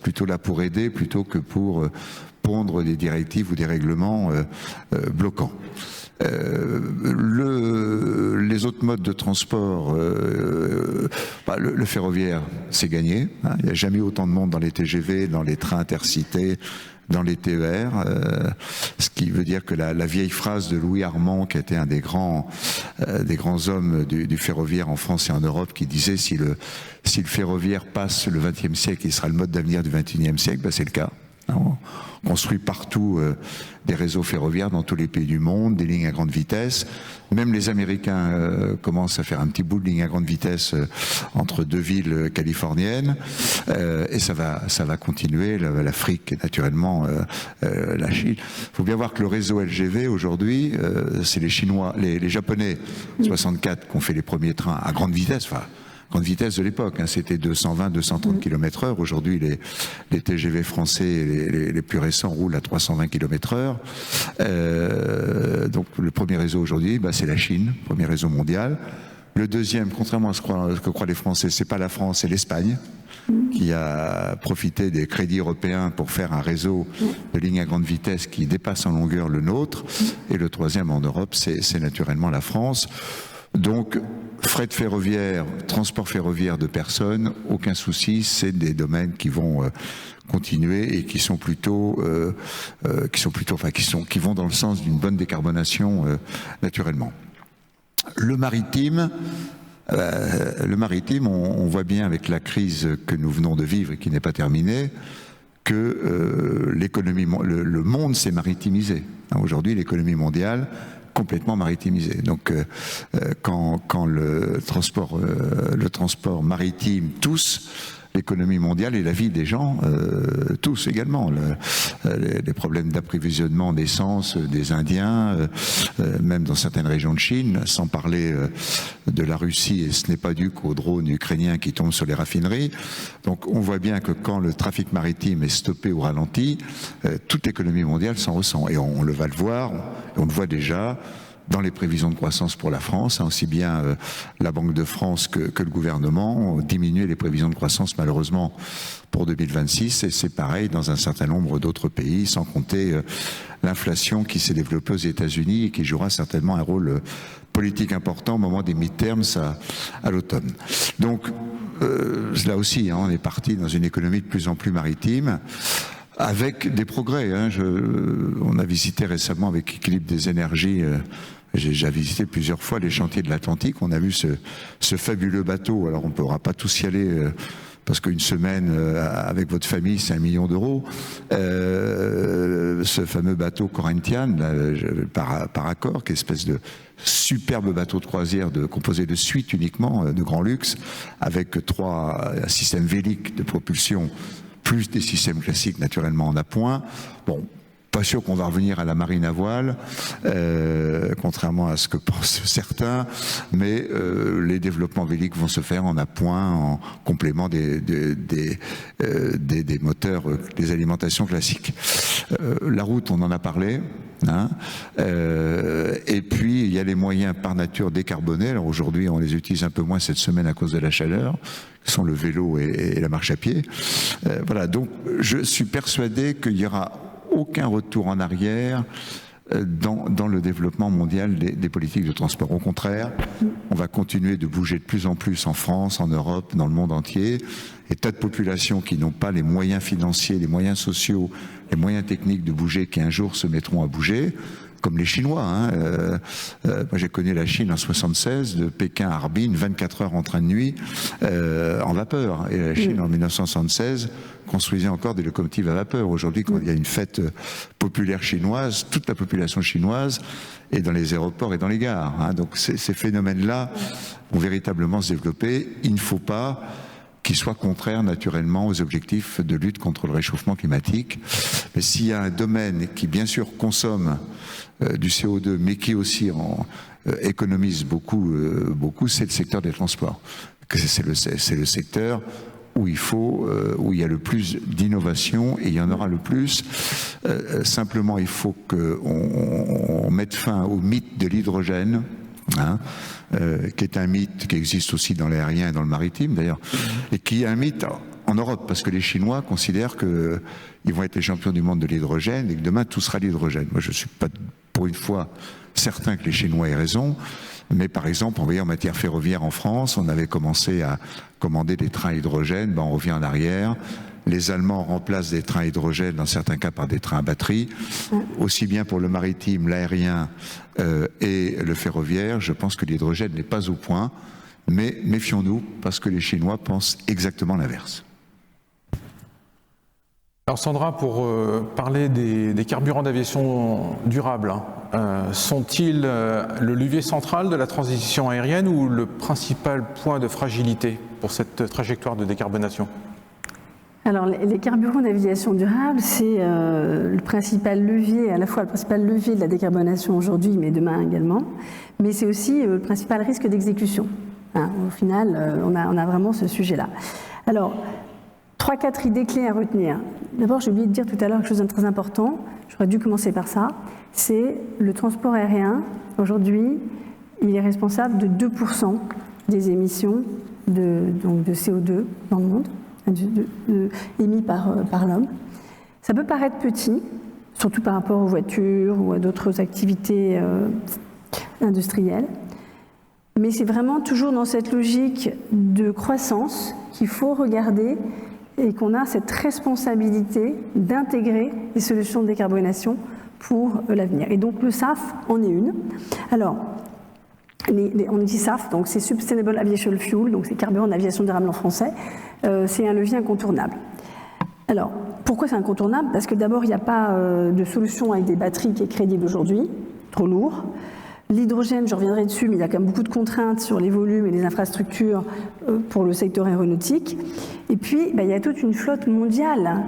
plutôt là pour aider plutôt que pour pondre des directives ou des règlements bloquants. Les autres modes de transport, le ferroviaire, c'est gagné. Il n'y a jamais autant de monde dans les TGV, dans les trains intercités, dans les TER, ce qui veut dire que la vieille phrase de Louis Armand, qui était un des grands hommes du ferroviaire en France et en Europe, qui disait si le ferroviaire passe le XXe siècle, il sera le mode d'avenir du XXIe siècle, c'est le cas. On construit partout des réseaux ferroviaires dans tous les pays du monde, des lignes à grande vitesse. Même les Américains commencent à faire un petit bout de ligne à grande vitesse entre deux villes californiennes. Et ça va continuer. L'Afrique, naturellement, la Chine. Il faut bien voir que le réseau LGV, aujourd'hui, c'est les Chinois, les Japonais, 64, qui ont fait les premiers trains à grande vitesse. Enfin, grande vitesse de l'époque, hein, c'était 220-230 km/h. Aujourd'hui, les TGV français, les plus récents, roulent à 320 km/h. Donc le premier réseau aujourd'hui, c'est la Chine, premier réseau mondial. Le deuxième, contrairement à ce que croient les Français, c'est pas la France, c'est l'Espagne, qui a profité des crédits européens pour faire un réseau de lignes à grande vitesse qui dépasse en longueur le nôtre. Et le troisième en Europe, c'est naturellement la France. Donc, fret ferroviaire, transport ferroviaire de personnes, aucun souci, c'est des domaines qui vont continuer et qui vont dans le sens d'une bonne décarbonation naturellement. Le maritime, on voit bien avec la crise que nous venons de vivre et qui n'est pas terminée, que le monde s'est maritimisé. Aujourd'hui, l'économie mondiale complètement maritimisé. Donc, quand le transport maritime tousse l'économie mondiale et la vie des gens, tous également. Les problèmes d'approvisionnement d'essence des Indiens, même dans certaines régions de Chine, sans parler de la Russie, et ce n'est pas dû qu'aux drones ukrainiens qui tombent sur les raffineries. Donc on voit bien que quand le trafic maritime est stoppé ou ralenti, toute l'économie mondiale s'en ressent. Et on va le voir, on le voit déjà dans les prévisions de croissance pour la France, aussi bien la Banque de France que le gouvernement ont diminué les prévisions de croissance malheureusement pour 2026, et c'est pareil dans un certain nombre d'autres pays, sans compter l'inflation qui s'est développée aux États-Unis et qui jouera certainement un rôle politique important au moment des midterms à l'automne. Donc là aussi, on est parti dans une économie de plus en plus maritime, avec des progrès. On a visité récemment avec Équilibre des énergies, j'ai déjà visité plusieurs fois les chantiers de l'Atlantique. On a vu ce fabuleux bateau. Alors on ne pourra pas tous y aller parce qu'une semaine avec votre famille, c'est 1 million d'euros. Ce fameux bateau Corinthian, par accord, qui est une espèce de superbe bateau de croisière composé de suites uniquement, de grand luxe, avec un système vélique de propulsion, plus des systèmes classiques naturellement en appoint. Bon, pas sûr qu'on va revenir à la marine à voile, contrairement à ce que pensent certains, mais les développements véliques vont se faire en appoint, en complément des moteurs, des alimentations classiques. La route, on en a parlé. Et puis il y a les moyens par nature décarbonés. Alors aujourd'hui on les utilise un peu moins cette semaine à cause de la chaleur, qui sont le vélo et la marche à pied. Voilà, donc je suis persuadé qu'il n'y aura aucun retour en arrière dans le développement mondial des politiques de transport. Au contraire, on va continuer de bouger de plus en plus en France, en Europe, dans le monde entier. Et tas de populations qui n'ont pas les moyens financiers, les moyens sociaux, les moyens techniques de bouger, qui un jour se mettront à bouger, comme les Chinois. Moi j'ai connu la Chine en 1976, de Pékin à Harbin, 24 heures en train de nuit, en vapeur. Et la Chine en 1976 construisait encore des locomotives à vapeur. Aujourd'hui, quand il y a une fête populaire chinoise, toute la population chinoise est dans les aéroports et dans les gares. Donc ces phénomènes-là vont véritablement se développer. Il ne faut pas qu'ils soient contraires naturellement aux objectifs de lutte contre le réchauffement climatique. Mais s'il y a un domaine qui bien sûr consomme du CO2, mais qui aussi économise beaucoup, c'est le secteur des transports. C'est le secteur où il y a le plus d'innovation, et il y en aura le plus. Simplement, il faut qu'on mette fin au mythe de l'hydrogène, qui est un mythe qui existe aussi dans l'aérien et dans le maritime d'ailleurs, et qui est un mythe en Europe, parce que les Chinois considèrent qu'ils vont être les champions du monde de l'hydrogène et que demain tout sera l'hydrogène. Moi je ne suis pas pour une fois certain que les Chinois aient raison, mais par exemple en matière ferroviaire en France, on avait commencé à commander des trains hydrogène, on revient en arrière. Les Allemands remplacent des trains hydrogène, dans certains cas par des trains à batterie. Aussi bien pour le maritime, l'aérien et le ferroviaire, je pense que l'hydrogène n'est pas au point. Mais méfions-nous, parce que les Chinois pensent exactement l'inverse. Alors Sandra, pour parler des carburants d'aviation durables, sont-ils le levier central de la transition aérienne ou le principal point de fragilité pour cette trajectoire de décarbonation ? Alors, les carburants d'aviation durable, c'est le principal levier, à la fois le principal levier de la décarbonation aujourd'hui, mais demain également, mais c'est aussi le principal risque d'exécution. Au final, on a vraiment ce sujet-là. Alors, 3-4 idées clés à retenir. D'abord, j'ai oublié de dire tout à l'heure quelque chose de très important, j'aurais dû commencer par ça, c'est le transport aérien. Aujourd'hui, il est responsable de 2% des émissions de CO2 dans le monde, émis par l'homme. Ça peut paraître petit, surtout par rapport aux voitures ou à d'autres activités industrielles, mais c'est vraiment toujours dans cette logique de croissance qu'il faut regarder et qu'on a cette responsabilité d'intégrer les solutions de décarbonation pour l'avenir. Et donc le SAF en est une. Alors, on dit SAF, donc c'est Sustainable Aviation Fuel, donc c'est carburant d'aviation durable en français, c'est un levier incontournable. Alors, pourquoi c'est incontournable ? Parce que d'abord, il n'y a pas de solution avec des batteries qui est crédible aujourd'hui, trop lourd. L'hydrogène, je reviendrai dessus, mais il y a quand même beaucoup de contraintes sur les volumes et les infrastructures pour le secteur aéronautique. Et puis, il y a toute une flotte mondiale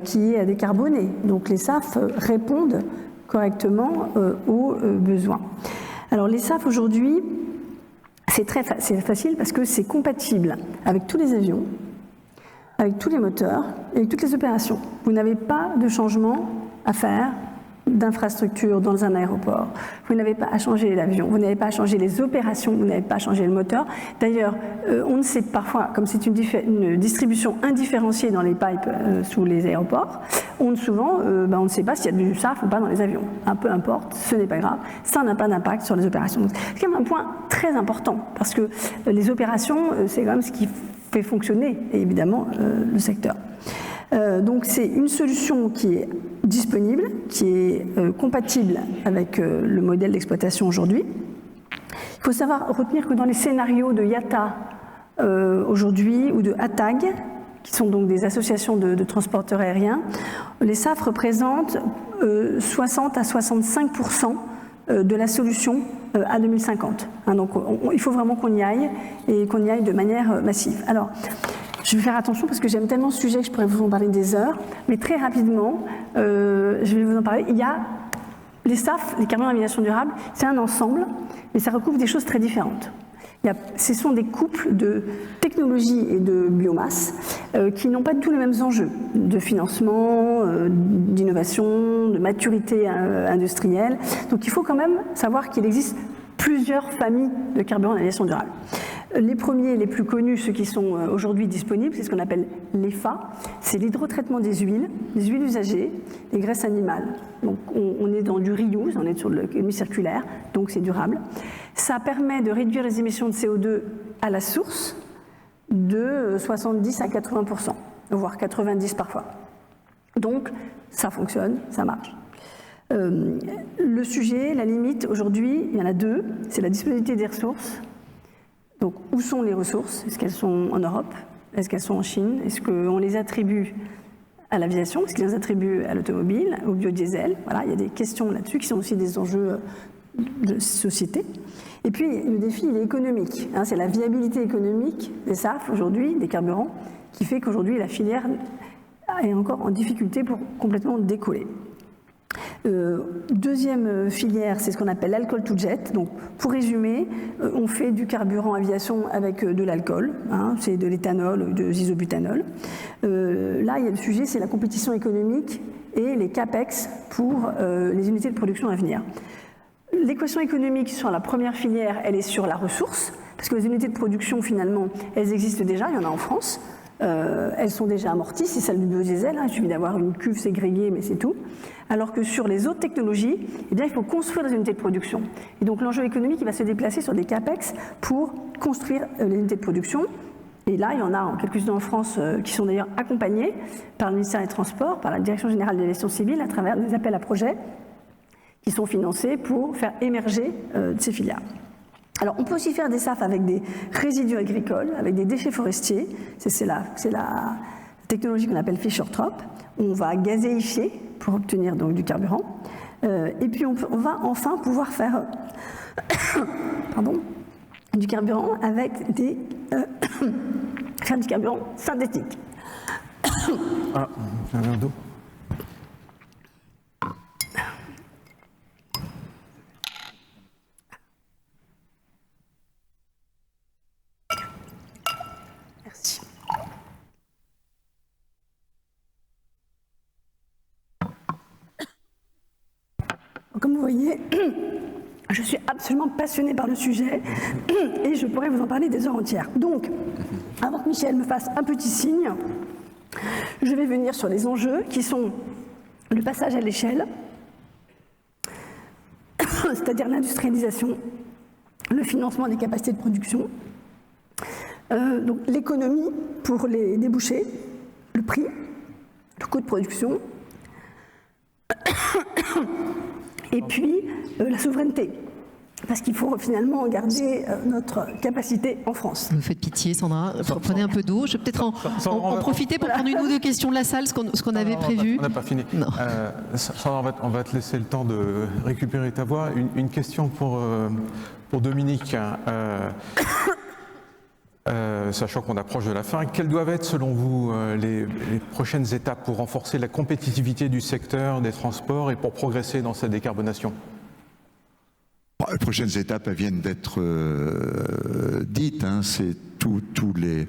qui est décarbonée. Donc les SAF répondent correctement aux besoins. Alors les SAF aujourd'hui, c'est facile parce que c'est compatible avec tous les avions, avec tous les moteurs et avec toutes les opérations. Vous n'avez pas de changement à faire d'infrastructure dans un aéroport. Vous n'avez pas à changer l'avion, vous n'avez pas à changer les opérations, vous n'avez pas à changer le moteur. D'ailleurs, on ne sait parfois, comme c'est une distribution indifférenciée dans les pipes sous les aéroports, on ne sait pas s'il y a du SAF ou pas dans les avions. Peu importe, ce n'est pas grave, ça n'a pas d'impact sur les opérations. C'est quand même un point très important, parce que les opérations, c'est quand même ce qui fait fonctionner, évidemment, le secteur. Donc c'est une solution qui est disponible, qui est compatible avec le modèle d'exploitation aujourd'hui. Il faut retenir que dans les scénarios de IATA aujourd'hui ou de ATAG, qui sont donc des associations de transporteurs aériens, les SAF représentent 60 à 65% de la solution à 2050. Donc il faut vraiment qu'on y aille et qu'on y aille de manière massive. Alors, je vais faire attention parce que j'aime tellement ce sujet que je pourrais vous en parler des heures, mais très rapidement, je vais vous en parler. Il y a les SAF, les carburants d'aviation durable, c'est un ensemble, mais ça recouvre des choses très différentes. Ce sont des couples de technologies et de biomasse qui n'ont pas du tout les mêmes enjeux de financement, d'innovation, de maturité industrielle. Donc il faut quand même savoir qu'il existe plusieurs familles de carburants d'aviation durable. Les premiers, les plus connus, ceux qui sont aujourd'hui disponibles, c'est ce qu'on appelle l'EFA, c'est l'hydrotraitement des huiles usagées, les graisses animales. Donc on est dans du reuse, on est sur l'économie circulaire, donc c'est durable. Ça permet de réduire les émissions de CO2 à la source de 70 à 80%, voire 90 parfois. Donc ça fonctionne, ça marche. Le sujet, la limite aujourd'hui, il y en a deux, c'est la disponibilité des ressources. Donc, où sont les ressources ? Est-ce qu'elles sont en Europe ? Est-ce qu'elles sont en Chine ? Est-ce qu'on les attribue à l'aviation ? Est-ce qu'on les attribue à l'automobile, au biodiesel ? Voilà, il y a des questions là-dessus qui sont aussi des enjeux de société. Et puis, le défi, il est économique. C'est la viabilité économique des SAF aujourd'hui, des carburants, qui fait qu'aujourd'hui, la filière est encore en difficulté pour complètement décoller. Deuxième filière, c'est ce qu'on appelle l'alcool to jet. Donc, pour résumer, on fait du carburant aviation avec de l'alcool, c'est de l'éthanol, de l'isobutanol. Là, il y a le sujet, c'est la compétition économique et les capex pour les unités de production à venir. L'équation économique sur la première filière, elle est sur la ressource, parce que les unités de production, finalement, elles existent déjà, il y en a en France. Elles sont déjà amorties, c'est celle du biodiesel, il suffit d'avoir une cuve ségrégée, mais c'est tout. Alors que sur les autres technologies, il faut construire des unités de production. Et donc l'enjeu économique, il va se déplacer sur des capex pour construire les unités de production. Et là, il y en a quelques-unes en France qui sont d'ailleurs accompagnées par le ministère des Transports, par la Direction générale de l'aviation civile, à travers des appels à projets qui sont financés pour faire émerger ces filières. Alors, on peut aussi faire des SAF avec des résidus agricoles, avec des déchets forestiers. C'est la technologie qu'on appelle Fischer-Tropsch. On va gazéifier pour obtenir donc du carburant. Et puis on va enfin pouvoir faire du carburant avec faire du carburant synthétique. Ah, un verre d'eau. Merci. Comme vous voyez, je suis absolument passionnée par le sujet et je pourrais vous en parler des heures entières. Donc, avant que Michel me fasse un petit signe, je vais venir sur les enjeux qui sont le passage à l'échelle, c'est-à-dire l'industrialisation, le financement des capacités de production, donc l'économie pour les débouchés, le prix, le coût de production, et puis la souveraineté. Parce qu'il faut finalement garder notre capacité en France. Vous faites pitié, Sandra. Prenez un peu d'eau. Je vais peut-être en profiter pour prendre une ou deux questions de la salle, ce qu'on avait prévu. On n'a pas fini. Non. Sandra, on va te laisser le temps de récupérer ta voix. Une question pour Dominique. Sachant qu'on approche de la fin, quelles doivent être selon vous les prochaines étapes pour renforcer la compétitivité du secteur des transports et pour progresser dans cette décarbonation ? Les prochaines étapes elles viennent d'être dites, hein, c'est tous les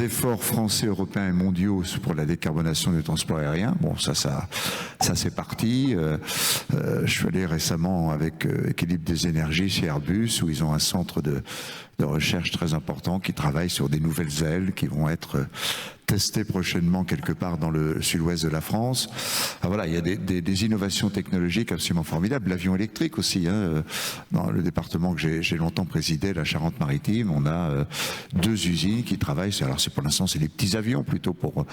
efforts français, européens et mondiaux pour la décarbonation du transport aérien. Bon, ça c'est parti. Je suis allé récemment avec Équilibre des énergies chez Airbus, où ils ont un centre de recherche très important qui travaille sur des nouvelles ailes qui vont être testées prochainement quelque part dans le sud-ouest de la France. Alors voilà, il y a des innovations technologiques absolument formidables. L'avion électrique aussi, hein, dans le département que j'ai longtemps présidé, la Charente-Maritime, on a 2 usines qui travaillent. Alors pour l'instant, c'est des petits avions plutôt pour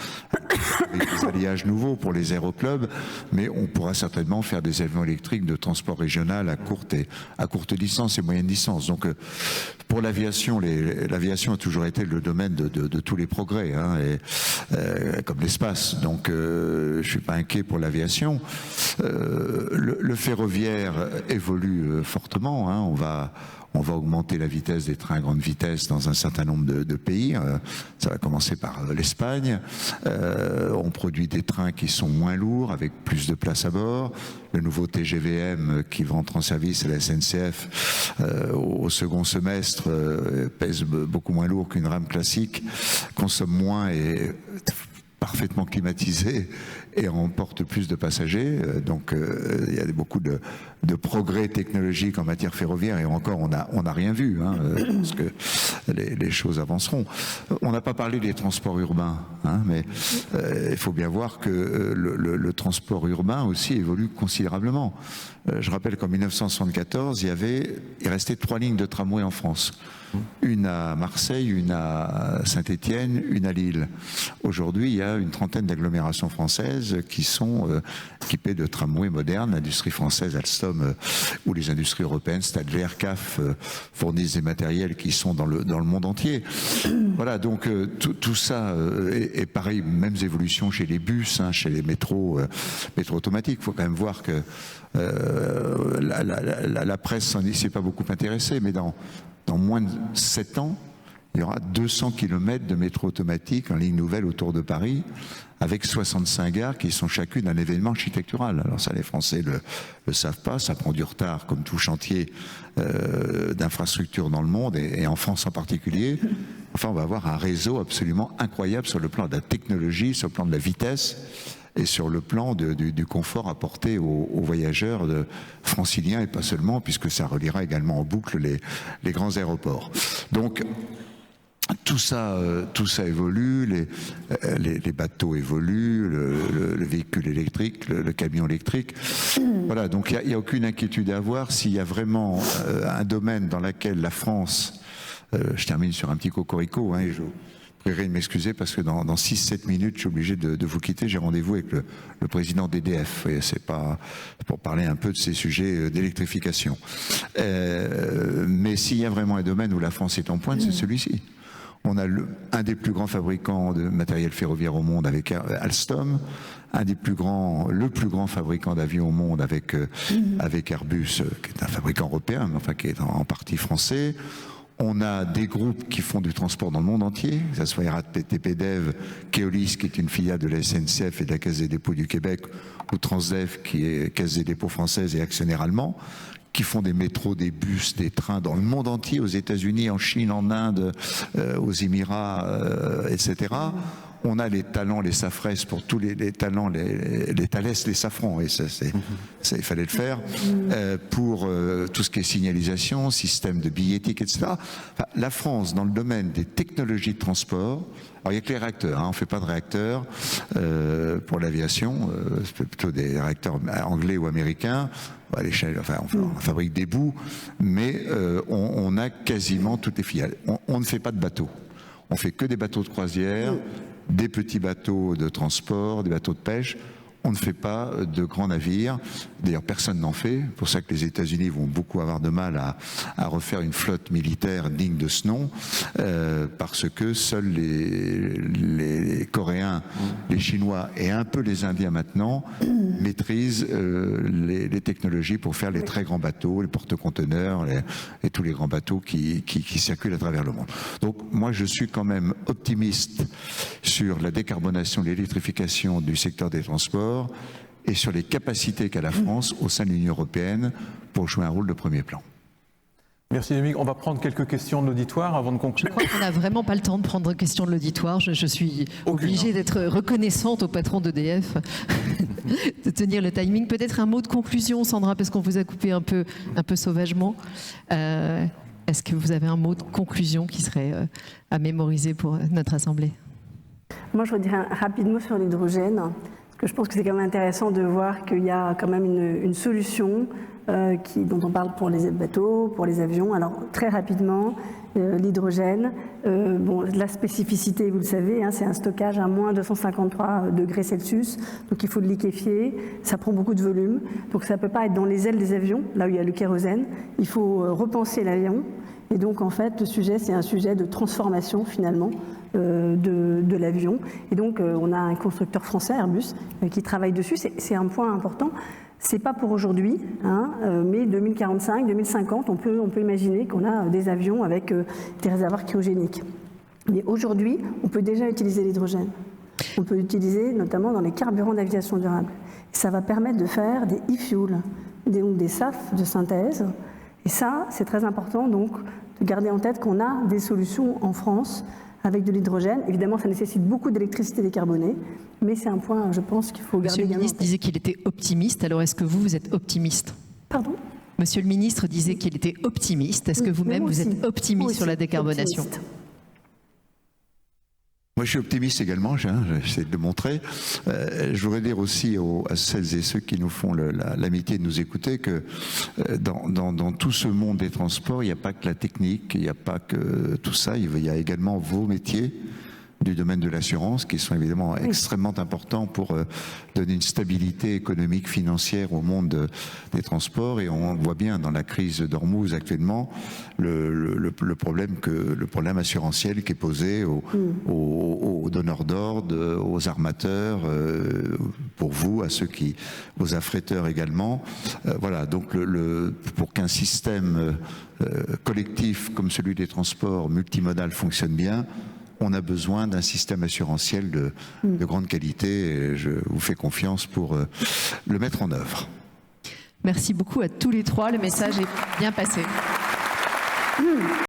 avec des alliages nouveaux pour les aéroclubs, mais on pourra certainement faire des avions électriques de transport régional à courte distance et moyenne distance. Donc pour l'aviation, l'aviation a toujours été le domaine de tous les progrès, hein, et comme l'espace. Donc je suis pas inquiet pour l'aviation. Le ferroviaire évolue fortement, hein. On va augmenter la vitesse des trains à grande vitesse dans un certain nombre de pays. Ça va commencer par l'Espagne. On produit des trains qui sont moins lourds, avec plus de place à bord. Le nouveau TGVM qui va entrer en service à la SNCF au second semestre pèse beaucoup moins lourd qu'une rame classique, consomme moins et parfaitement climatisé et emporte plus de passagers. Donc il y a beaucoup de progrès technologiques en matière ferroviaire et encore on n'a rien vu, hein, parce que les choses avanceront. On n'a pas parlé des transports urbains, hein, mais il faut bien voir que le transport urbain aussi évolue considérablement. Je rappelle qu'en 1974, il restait 3 lignes de tramway en France. Une à Marseille, une à Saint-Étienne, une à Lille. Aujourd'hui, il y a une trentaine d'agglomérations françaises qui sont équipées de tramways modernes. L'industrie française, Alstom, ou les industries européennes, Stadler, CAF, fournissent des matériels qui sont dans le monde entier. Voilà, donc tout ça est pareil, mêmes évolutions chez les bus, hein, chez les métros automatiques. Il faut quand même voir que la presse s'en s'est pas beaucoup intéressée, mais dans moins de 7 ans, il y aura 200 km de métro automatique en ligne nouvelle autour de Paris, avec 65 gares qui sont chacune un événement architectural. Alors ça, les Français le savent pas, ça prend du retard, comme tout chantier d'infrastructure dans le monde, et en France en particulier. Enfin, on va avoir un réseau absolument incroyable sur le plan de la technologie, sur le plan de la vitesse, et sur le plan du confort apporté aux voyageurs franciliens et pas seulement, puisque ça reliera également en boucle les grands aéroports. Donc tout ça évolue, les bateaux évoluent, le véhicule électrique, le camion électrique. Voilà, donc il n'y a aucune inquiétude à avoir. S'il y a vraiment un domaine dans lequel la France, je termine sur un petit cocorico, hein, et je prierai de m'excuser parce que dans 6-7 minutes, je suis obligé de vous quitter. J'ai rendez-vous avec le président d'EDF. Et c'est pas pour parler un peu de ces sujets d'électrification. Mais s'il y a vraiment un domaine où la France est en pointe, c'est celui-ci. On a un des plus grands fabricants de matériel ferroviaire au monde avec Alstom, le plus grand fabricant d'avions au monde avec Airbus, qui est un fabricant européen, mais enfin qui est en partie français. On a des groupes qui font du transport dans le monde entier, que ce soit RATP Dev, Keolis, qui est une filiale de la SNCF et de la Caisse des dépôts du Québec, ou Transdev, qui est Caisse des dépôts française et actionnaire allemand, qui font des métros, des bus, des trains dans le monde entier, aux États-Unis, en Chine, en Inde, aux Émirats, etc. On a les talents, les Safres pour tous les talents, les Thalès, les Safran, et ça, il fallait le faire, pour tout ce qui est signalisation, système de billettique, etc. Enfin, la France, dans le domaine des technologies de transport, alors il n'y a que les réacteurs, on ne fait pas de réacteurs pour l'aviation, c'est plutôt des réacteurs anglais ou américains, à l'échelle, enfin on fabrique des bouts, mais on a quasiment toutes les filiales. On ne fait pas de bateaux, on fait que des bateaux de croisière, des petits bateaux de transport, des bateaux de pêche. On ne fait pas de grands navires. D'ailleurs, personne n'en fait. C'est pour ça que les États-Unis vont beaucoup avoir de mal à refaire une flotte militaire digne de ce nom, parce que seuls les Coréens, les Chinois et un peu les Indiens maintenant maîtrisent les technologies pour faire les très grands bateaux, les porte-conteneurs et tous les grands bateaux qui circulent à travers le monde. Donc, moi, je suis quand même optimiste sur la décarbonation, l'électrification du secteur des transports, et sur les capacités qu'a la France au sein de l'Union européenne pour jouer un rôle de premier plan. Merci Dominique. On va prendre quelques questions de l'auditoire avant de conclure. Je crois qu'on n'a vraiment pas le temps de prendre questions de l'auditoire. Je suis obligée d'être reconnaissante au patron d'EDF de tenir le timing. Peut-être un mot de conclusion, Sandra, parce qu'on vous a coupé un peu sauvagement. Est-ce que vous avez un mot de conclusion qui serait à mémoriser pour notre Assemblée? Moi, je voudrais dire un rapide mot sur l'hydrogène. Que je pense que c'est quand même intéressant de voir qu'il y a quand même une solution dont on parle pour les bateaux, pour les avions. Alors très rapidement, l'hydrogène, la spécificité, vous le savez, c'est un stockage à moins 253 degrés Celsius, donc il faut le liquéfier, ça prend beaucoup de volume, donc ça ne peut pas être dans les ailes des avions, là où il y a le kérosène, il faut repenser l'avion. Et donc, en fait, le sujet, c'est un sujet de transformation, finalement, de l'avion. Et donc, on a un constructeur français, Airbus, qui travaille dessus. C'est un point important. C'est pas pour aujourd'hui, mais 2045, 2050, on peut imaginer qu'on a des avions avec des réservoirs cryogéniques. Mais aujourd'hui, on peut déjà utiliser l'hydrogène. On peut l'utiliser notamment dans les carburants d'aviation durable. Et ça va permettre de faire des e-fuels, des SAF de synthèse. Et ça, c'est très important donc de garder en tête qu'on a des solutions en France avec de l'hydrogène. Évidemment, ça nécessite beaucoup d'électricité décarbonée, mais c'est un point, je pense, qu'il faut garder. Monsieur le ministre disait qu'il était optimiste, alors est-ce que vous êtes optimiste? Pardon? Monsieur le ministre disait qu'il était optimiste. Est-ce que vous-même, vous êtes optimiste sur la décarbonation? Optimiste. Moi, je suis optimiste également, j'essaie de le montrer. Je voudrais dire aussi à celles et ceux qui nous font l'amitié de nous écouter que dans tout ce monde des transports, il n'y a pas que la technique, il n'y a pas que tout ça, il y a également vos métiers du domaine de l'assurance qui sont évidemment extrêmement importants pour donner une stabilité économique, financière au monde des transports. Et on voit bien dans la crise d'Ormuz actuellement le problème assurantiel qui est posé aux donneurs d'ordre, aux armateurs, pour vous, aux affréteurs également. Voilà, donc pour qu'un système collectif comme celui des transports multimodal fonctionne bien, on a besoin d'un système assurantiel de grande qualité et je vous fais confiance pour le mettre en œuvre. Merci beaucoup à tous les trois, le message est bien passé.